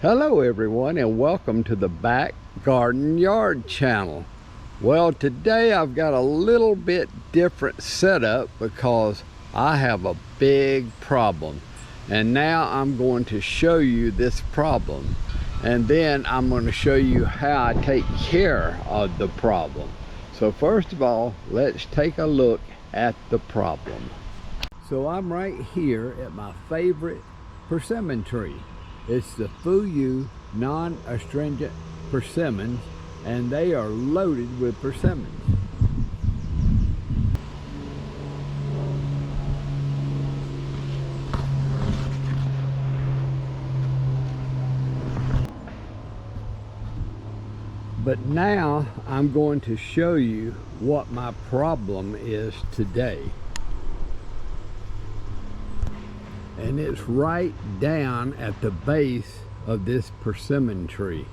Hello everyone, and welcome to the Back Garden Yard channel. Well, today I've got a little bit different setup because I have a big problem, and now I'm going to show you this problem, and then I'm going to show you how I take care of the problem. So first of all, let's take a look at the problem. So I'm right here at my favorite persimmon tree. It's the Fuyu non-astringent persimmons, and they are loaded with persimmons. But now I'm going to show you what my problem is today. And it's right down at the base of this persimmon tree.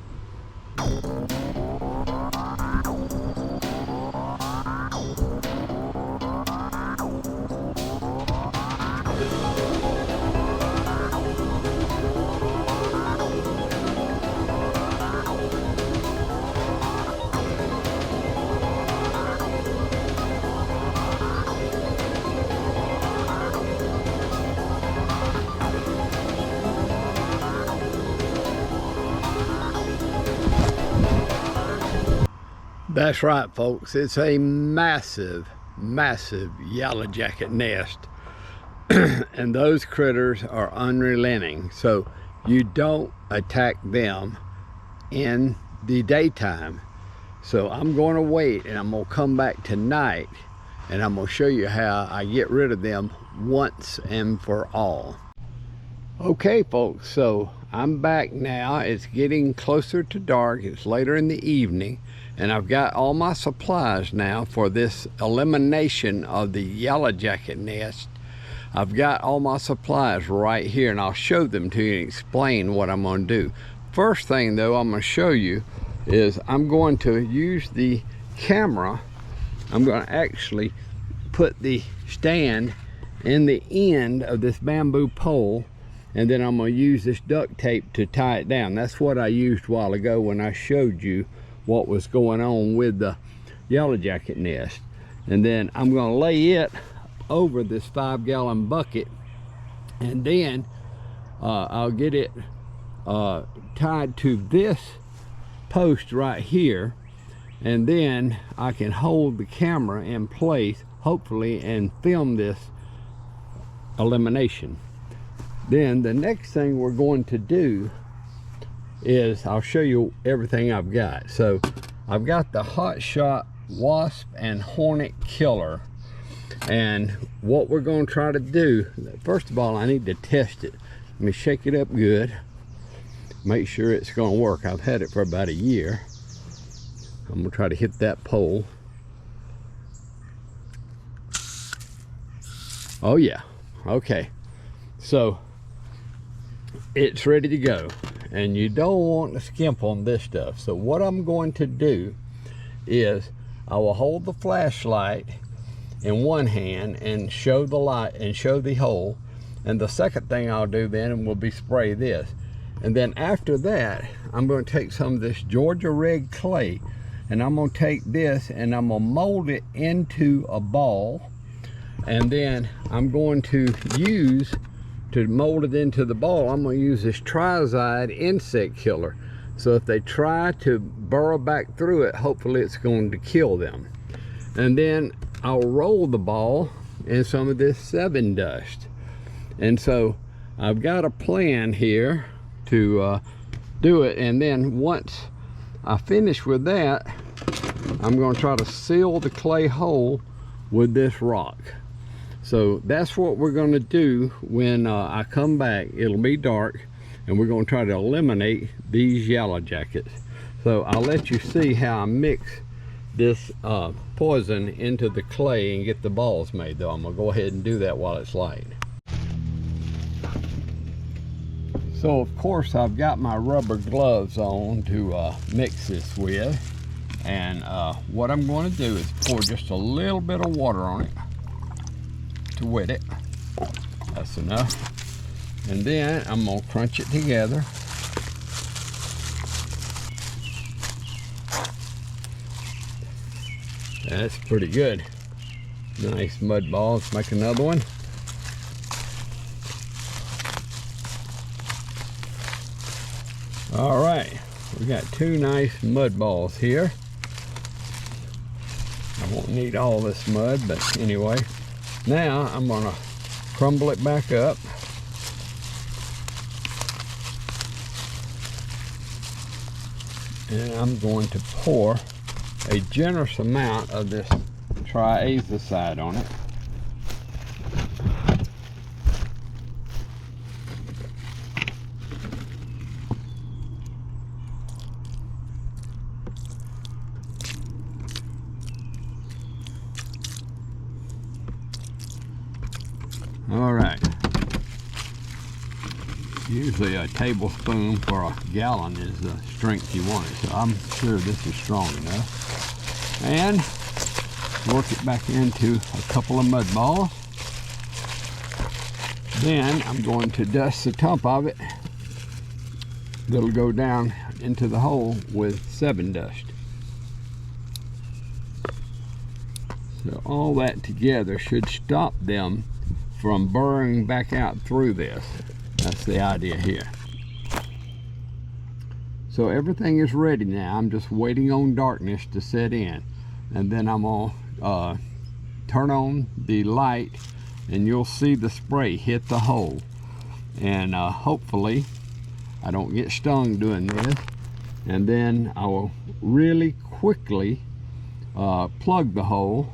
That's right, folks. It's a massive yellow jacket nest. And those critters are unrelenting. So you don't attack them in the daytime. So I'm going to wait, and I'm going to come back tonight, and I'm going to show you how I get rid of them once and for all. Okay, folks, so I'm back now. It's getting closer to dark. It's later in the evening, and I've got all my supplies now for this elimination of the yellow jacket nest. I've got all my supplies right here, and I'll show them to you and explain what I'm going to do. First thing though I'm going to show you is I'm going to use the camera. I'm going to actually put the stand in the end of this bamboo pole, and then I'm going to use this duct tape to tie it down. That's what I used a while ago when I showed you what was going on with the yellow jacket nest. And then I'm going to lay it over this 5-gallon bucket, and then I'll get it tied to this post right here, and then I can hold the camera in place, hopefully, and film this elimination. Then the next thing we're going to do is I'll show you everything I've got. So I've got the Hot Shot wasp and hornet killer, and what we're going to try to do, first of all, I need to test it. Let me shake it up good, make sure it's going to work. I've had it for about a year. I'm going to try to hit that pole. Oh yeah, okay. So it's ready to go, and you don't want to skimp on this stuff. So what I'm going to do is I will hold the flashlight in one hand and show the light and show the hole, and the second thing I'll do then will be spray this. And then after that, I'm going to take some of this Georgia red clay, and I'm going to take this and I'm going to mold it into a ball, and then I'm going to use, to mold it into the ball, I'm going to use this triazide insect killer. So if they try to burrow back through it, hopefully it's going to kill them. And then I'll roll the ball in some of this 7 dust. And so I've got a plan here to do it. And then once I finish with that, I'm going to try to seal the clay hole with this rock. So that's what we're going to do when I come back. It'll be dark, and we're going to try to eliminate these yellow jackets. So I'll let you see how I mix this poison into the clay and get the balls made, though. I'm going to go ahead and do that while it's light. So of course I've got my rubber gloves on to mix this with, and what I'm going to do is pour just a little bit of water on it to wet it. That's enough. And then I'm gonna crunch it together That's pretty good. Nice mud ball. Let's make another one. All right, we got two nice mud balls here. I won't need all this mud, but anyway. Now I'm gonna crumble it back up. And I'm going to pour a generous amount of this triazicide on it. All right. Usually a tablespoon for a gallon is the strength you want it, so I'm sure this is strong enough. And work it back into a couple of mud balls. Then I'm going to dust the top of it. That'll go down into the hole with 7 dust. So all that together should stop them from burrowing back out through this. That's the idea here. So everything is ready now. I'm just waiting on darkness to set in, and then I'm gonna turn on the light, and you'll see the spray hit the hole. And hopefully I don't get stung doing this. And then I will really quickly plug the hole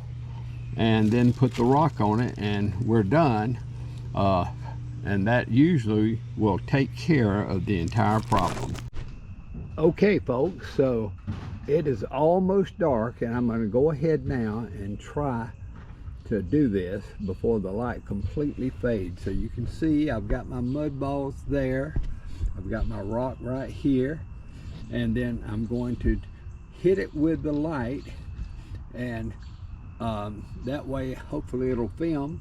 and then put the rock on it, and we're done. And that usually will take care of the entire problem. Okay folks, so it is almost dark, and I'm going to go ahead now and try to do this before the light completely fades. So you can see I've got my mud balls there, I've got my rock right here, and then I'm going to hit it with the light, and that way hopefully it'll film.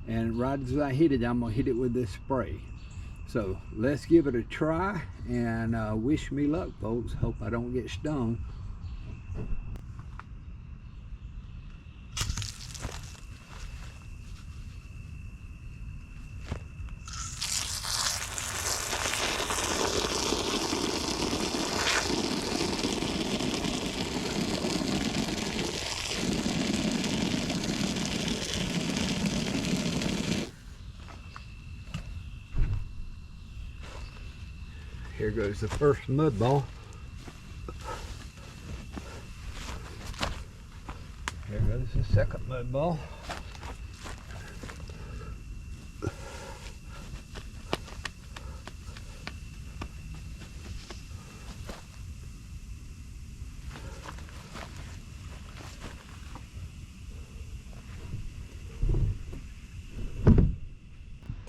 And right as I hit it, I'm gonna hit it with this spray. So let's give it a try, and wish me luck folks. Hope I don't get stung. Here goes the first mud ball. Here goes the second mud ball.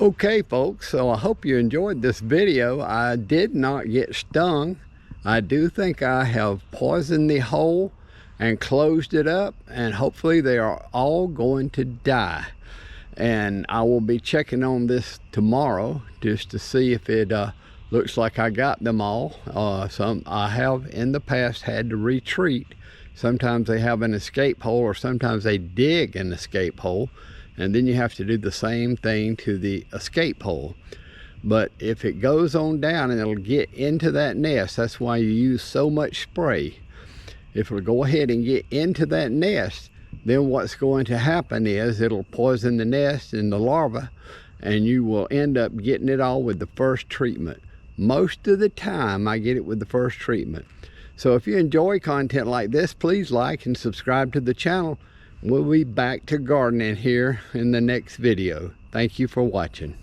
Okay folks, so I hope you enjoyed this video. I did not get stung. I do think I have poisoned the hole and closed it up, and hopefully they are all going to die. And I will be checking on this tomorrow just to see if it looks like I got them all. Some I have in the past had to retreat. Sometimes they have an escape hole, or sometimes they dig an escape hole, and then you have to do the same thing to the escape hole. But if it goes on down and it'll get into that nest, that's why you use so much spray. If it'll go ahead and get into that nest, then what's going to happen is it'll poison the nest and the larva, and you will end up getting it all with the first treatment. Most of the time I get it with the first treatment. So if you enjoy content like this, please like and subscribe to the channel. We'll be back to gardening here in the next video. Thank you for watching.